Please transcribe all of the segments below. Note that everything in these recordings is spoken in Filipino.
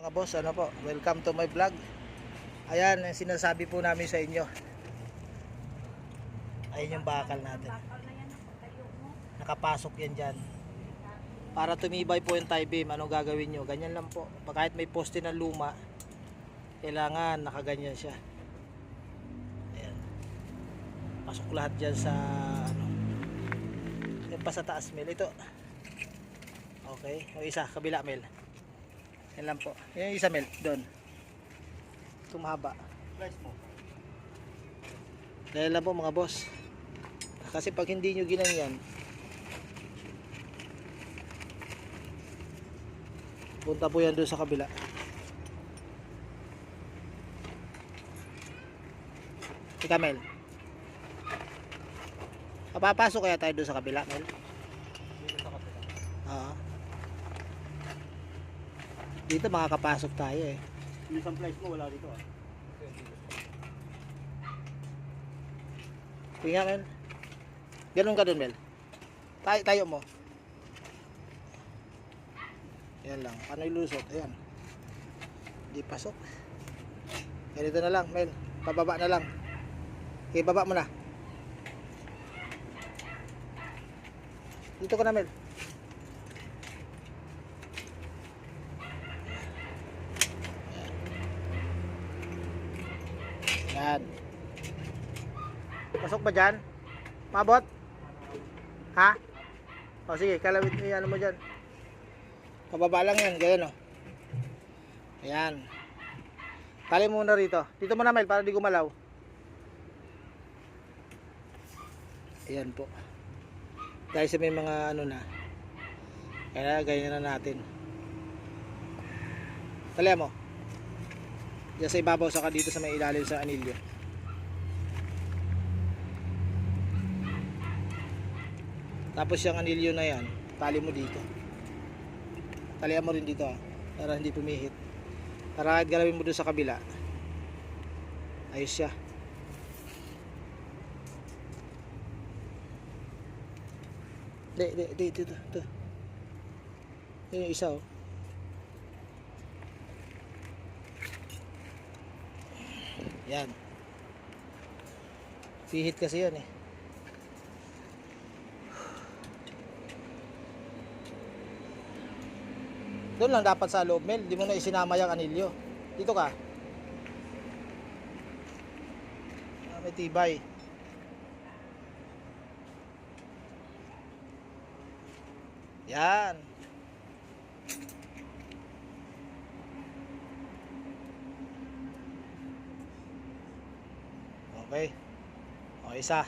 Mga boss, ano po, welcome to my vlog. Ayan, ang sinasabi po namin sa inyo. Ayan yung bakal natin. Nakapasok yan dyan. Para tumibay po yung tie beam, anong gagawin nyo? Ganyan lang po. Kahit may poste na luma, kailangan nakaganyan siya. Ayan. Pasok lahat dyan sa ano. Yan pa sa taas, Mel. Ito. Okay. O isa, kabila, Mel. Yan lang po. Yan yung isa, Mel. Doon. Tumahaba. Price mo. Dahil lang po mga boss. Kasi pag hindi nyo ginanyan, punta po yan doon sa kabila. Ika, Mel. Papasok kaya tayo doon sa kabila, Mel? Dito sa kapila. Oo. Dito makakapasok tayo eh. Yung isang price mo wala dito ah. Tingnan, Mel. Ganun ka doon, Mel. Tayo mo. Ayan lang. Paano ilusot? Ayan. Hindi pasok. Ganito na lang, Mel. Pababa na lang. Okay, baba mo na. Dito ka na, Mel. Ayan. Pasok ba dyan? Mabot? Ha? O sige, kalawit mo yan mo dyan. Pababa lang yan, ganyan o. Ayan. Tali muna rito. Dito mo na, Mel, para di gumalaw. Ayan po. Dahil sa may mga ano na. Kaya ganyan na natin. Tali mo. Diyan sa ibabaw, saka dito sa may ilalim sa anilyo. Tapos yung anilyo na yan, tali mo dito. Talihan mo rin dito para hindi pumihit. Para kahit galawin mo doon sa kabila, ayos siya. Dito. Yun yung isa oh. Yan. Pihit kasi yan eh. Doon lang dapat sa loob, Mel. Di mo na isinama yung anilyo. Dito ka. May tibay. Yan. Okay. O, isa.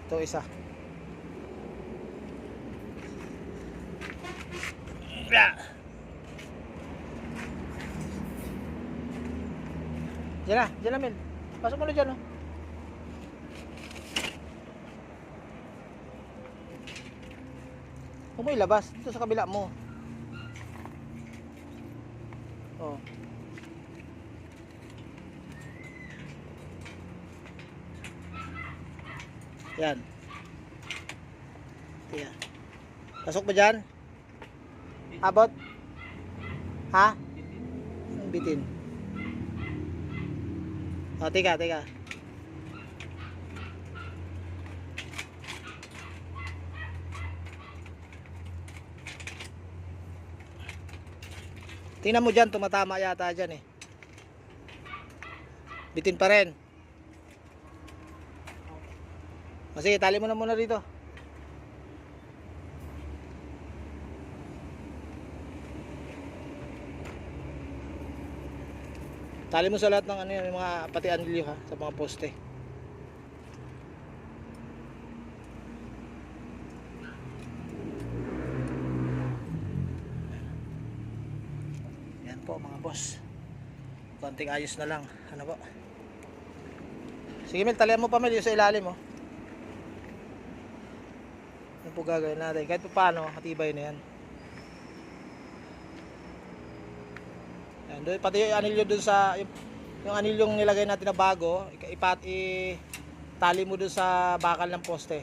Ito isa. Diyan na, Mel. Pasok mo na dyan, oh. Huwag mo ilabas. Dito sa kabila mo. Oh. Yan. Yan. Pasok ba dyan? Abot? Ha? Bitin. O, teka. Tingnan mo dyan, tumatama yata dyan eh. Bitin pa rin. O sige, tali mo na muna rito. Tali mo sa lahat ng ano yan, yung mga pati anilyo ha, sa mga poste. Yan po mga boss. Konting ayos na lang. Ano po? Sige Mel, talihan mo pa Mel, yung sa ilalim mo. Yan po gagawin natin. Kahit pa paano, matibay na yan. Yan, doon, pati yung anilyo dun sa yung anilyong nilagay natin na bago, tali mo dun sa bakal ng poste.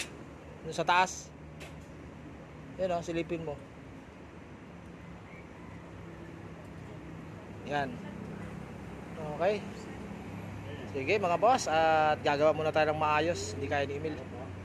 Dun sa taas. Yun o, silipin mo. Yan. Okay. Sige mga boss, at gagawa muna tayo ng maayos. Hindi kaya ni Emil.